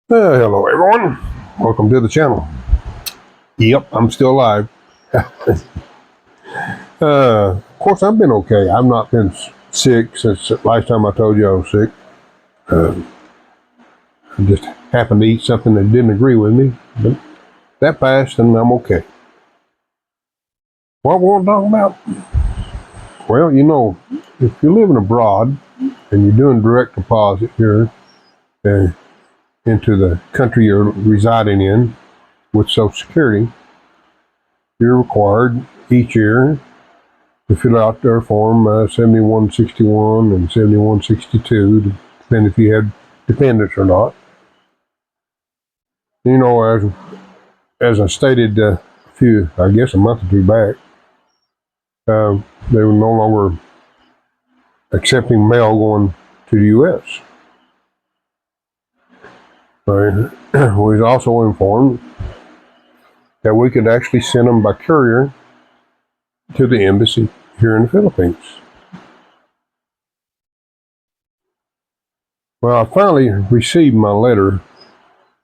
Hello everyone, welcome to the channel. Yep, I'm still alive. Of course, I've been okay. I've not been sick since the last time I told you I was sick. I just happened to eat something that didn't agree with me, but that passed and I'm okay. What we want to talk about? Well, if you're living abroad and you're doing direct deposit here into the country you're residing in with Social Security, you're required each year to fill out their form 7161 and 7162, depending if you had dependents or not. As I stated a month or two back, they were no longer accepting mail going to the U.S. We was also informed that we could actually send them by courier to the embassy here in the Philippines. Well, I finally received my letters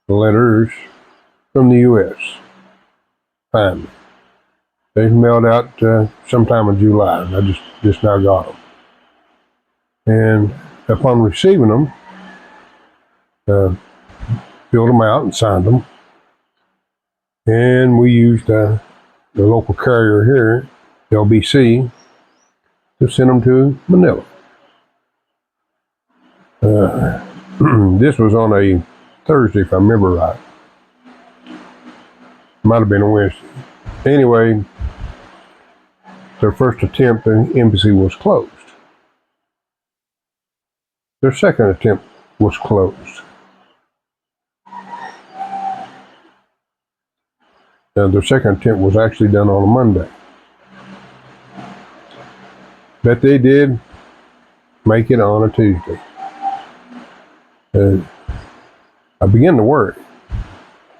from the U.S. Finally. They mailed out sometime in July, and I just now got them. And upon receiving them, filled them out and signed them. And we used the local carrier here, LBC, to send them to Manila. This was on a Thursday, if I remember right. Might have been a Wednesday. Anyway, their first attempt, the embassy was closed. Their second attempt was closed. Their second attempt was actually done on a Monday. But they did make it on a Tuesday. I began to worry,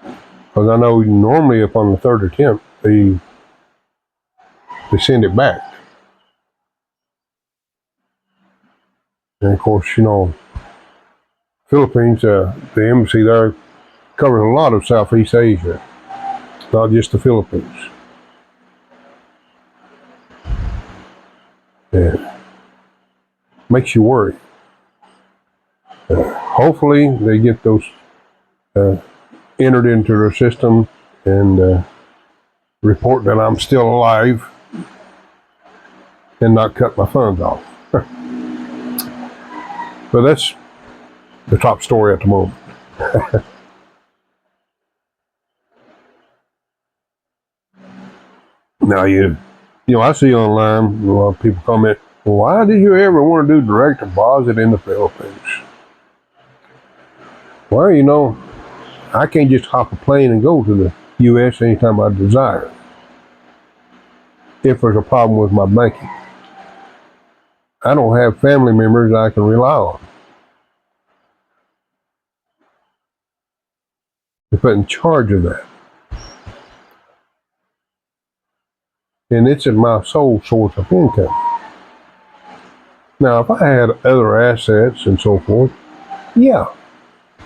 because I know normally upon the third attempt, they send it back. And of course, Philippines, the embassy there covers a lot of Southeast Asia, not just the Philippines. Yeah. Makes you worry. Hopefully they get those entered into their system and report that I'm still alive and not cut my funds off. But that's the top story at the moment. Now, I see online a lot of people comment, well, why did you ever want to do direct deposit in the Philippines? Well, I can't just hop a plane and go to the U.S. anytime I desire if there's a problem with my banking. I don't have family members I can rely on to put in charge of that. And it's my sole source of income. Now, if I had other assets and so forth, yeah,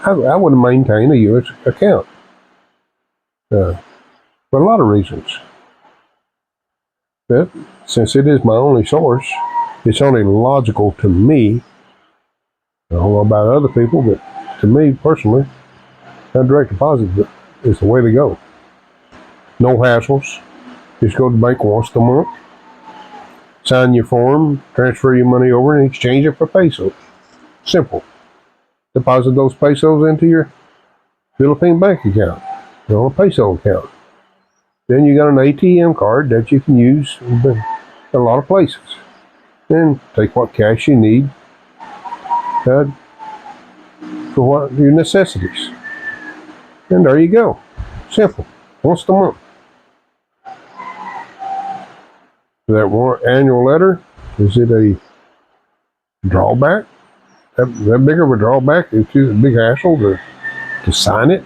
I would maintain a U.S. account for a lot of reasons. But since it is my only source, it's only logical to me. I don't know about other people, but to me personally, that direct deposit is the way to go. No hassles. Just go to the bank once a month, sign your form, transfer your money over, and exchange it for pesos. Simple. Deposit those pesos into your Philippine bank account, a peso account. Then you got an ATM card that you can use in a lot of places. Then take what cash you need for what your necessities. And there you go. Simple. Once a month. That one annual letter, is it a drawback? That big of a drawback? It's a big hassle to sign it?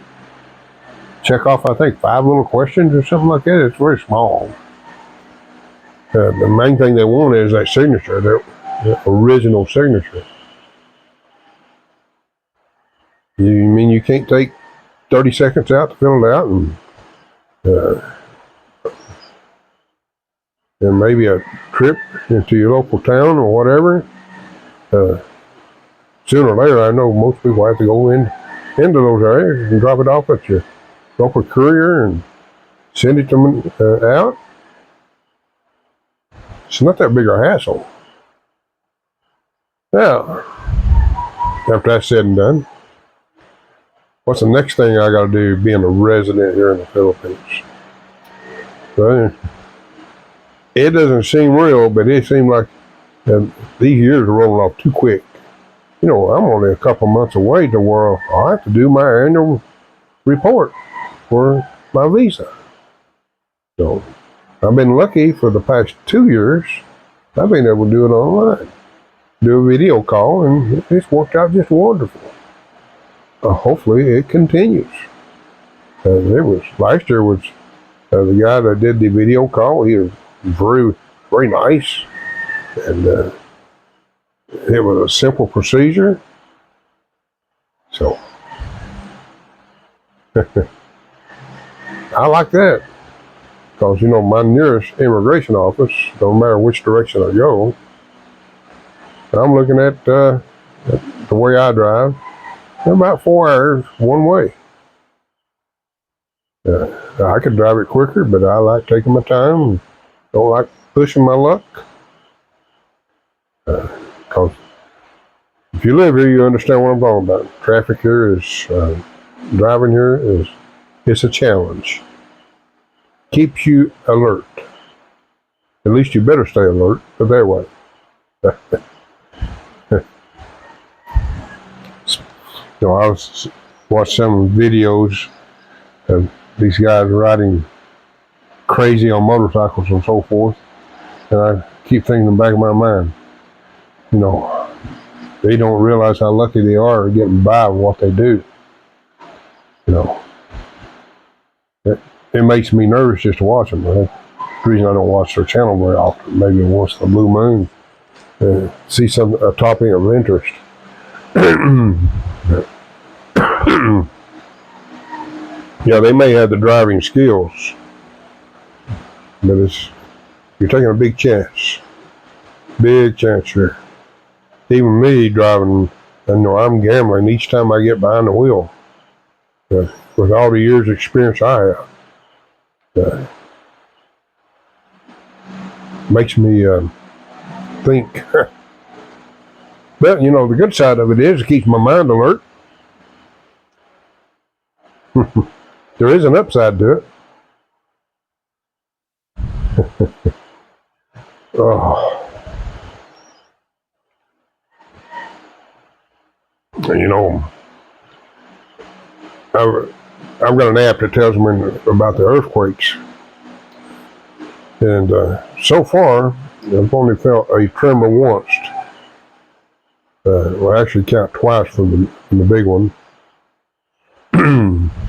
Check off, I think, 5 little questions or something like that. It's very small. The main thing they want is that signature, the original signature. You mean you can't take 30 seconds out to fill it out, and uh, and maybe a trip into your local town or whatever. Uh, Sooner or later, I know most people have to go into those areas and drop it off at your local courier and send it to them out. It's not that big a hassle. Now, after that's said and done, what's the next thing I got to do being a resident here in the Philippines? Well, it doesn't seem real, but it seems like these years are rolling off too quick. You know, I'm only a couple months away to where I have to do my annual report for my visa. So I've been lucky for the past 2 years. I've been able to do it online, do a video call, and it's worked out just wonderful. Hopefully it continues. Last year was the guy that did the video call. He was very, very nice, and it was a simple procedure. So I like that, because you know my nearest immigration office, no matter which direction I go, I'm looking at the way I drive, about 4 hours one way. I could drive it quicker, but I like taking my time and don't like pushing my luck. Because if you live here, you understand what I'm talking about. Traffic here is, driving here it's a challenge. Keeps you alert. At least you better stay alert, but that way. You know, I watched some videos of these guys riding crazy on motorcycles and so forth, and I keep thinking in the back of my mind, you know, they don't realize how lucky they are getting by with what they do. You know, it makes me nervous just to watch them. That's the reason I don't watch their channel very often. Maybe once in a blue moon, see a topic of interest. Yeah, they may have the driving skills, but you're taking a big chance. Big chance here. Even me driving, I know I'm gambling each time I get behind the wheel. With all the years of experience I have, makes me think. But you know, the good side of it is it keeps my mind alert. There is an upside to it. Oh. You know, I've got an app that tells me about the earthquakes, and so far I've only felt a tremor once. Well, I actually count twice from the big one.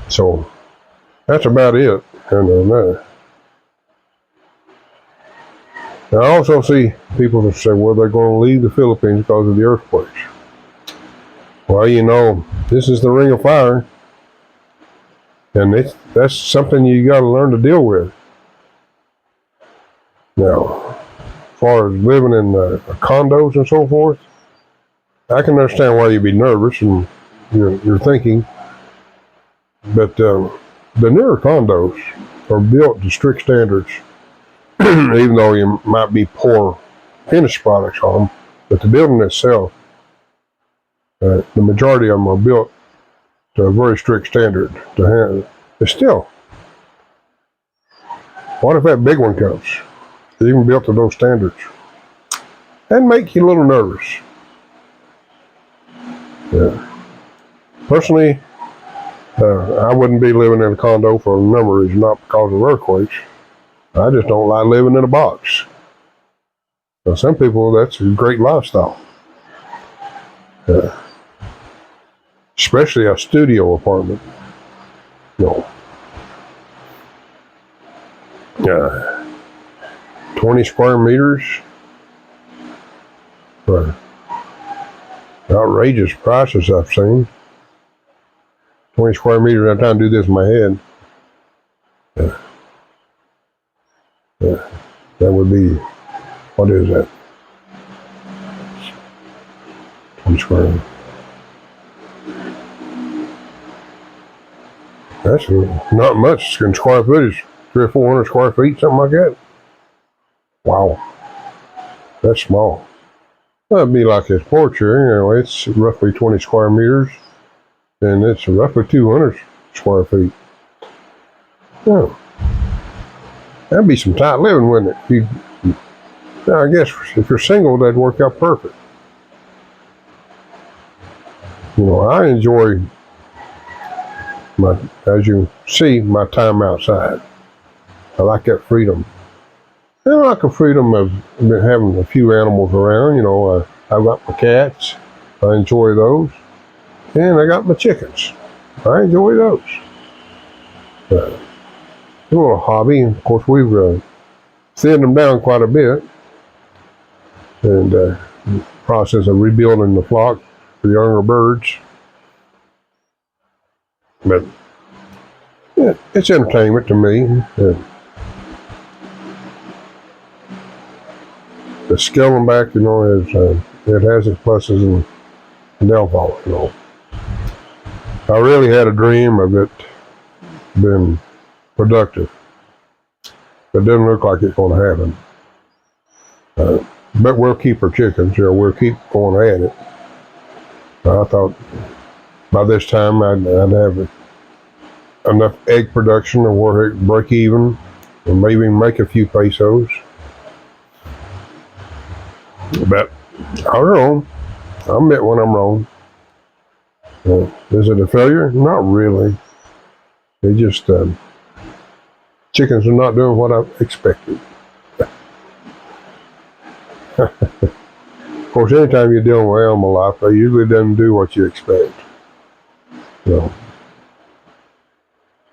So that's about it. And I also see people that say, well, they're going to leave the Philippines because of the earthquakes. Well, you know, this is the Ring of Fire, and that's something you got to learn to deal with. Now, as far as living in condos and so forth, I can understand why you'd be nervous and you're thinking, but the newer condos are built to strict standards, even though you might be poor finished products on them, but the building itself, the majority of them are built to a very strict standard to handle. But still, what if that big one comes? It's even built to those standards. That make you a little nervous. Yeah. Personally, I wouldn't be living in a condo for a number of reasons, not because of earthquakes. I just don't like living in a box. Now, some people, that's a great lifestyle. Especially a studio apartment. No. 20 square meters for outrageous prices I've seen. 20 square meters. I'm trying to do this in my head. That would be, what is that? 20 square. That's not much in square footage. 300 or 400 square feet, something like that. Wow. That's small. That'd be like this porch here. It's roughly 20 square meters, and it's roughly 200 square feet. Yeah. That'd be some tight living, wouldn't it? I guess if you're single, that'd work out perfect. I enjoy as you see, my time outside. I like that freedom. And I like the freedom of having a few animals around. I've got my cats. I enjoy those. And I got my chickens. I enjoy those. A little hobby. Of course, we've thinned them down quite a bit. And process of rebuilding the flock for younger birds. But yeah, it's entertainment to me. The scaling back, it has its pluses and downfalls. I really had a dream of it being productive. It doesn't look like it's going to happen. But we'll keep our chickens. We'll keep going at it. I thought by this time I'd have enough egg production to where it could break even and maybe make a few pesos. But I don't know. I'll admit when I'm wrong. Is it a failure? Not really. They just chickens are not doing what I expected. Of course, anytime you're dealing with animal life, they usually don't do what you expect.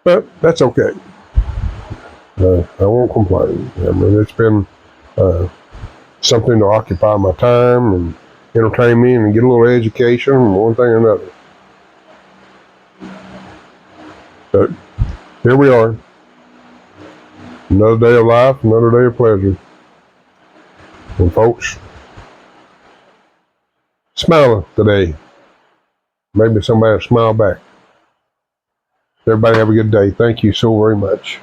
But that's okay. I won't complain. It's been something to occupy my time and entertain me and get a little education and one thing or another. But here we are. Another day of life, another day of pleasure. And folks, smile today. Maybe somebody will smile back. Everybody have a good day. Thank you so very much.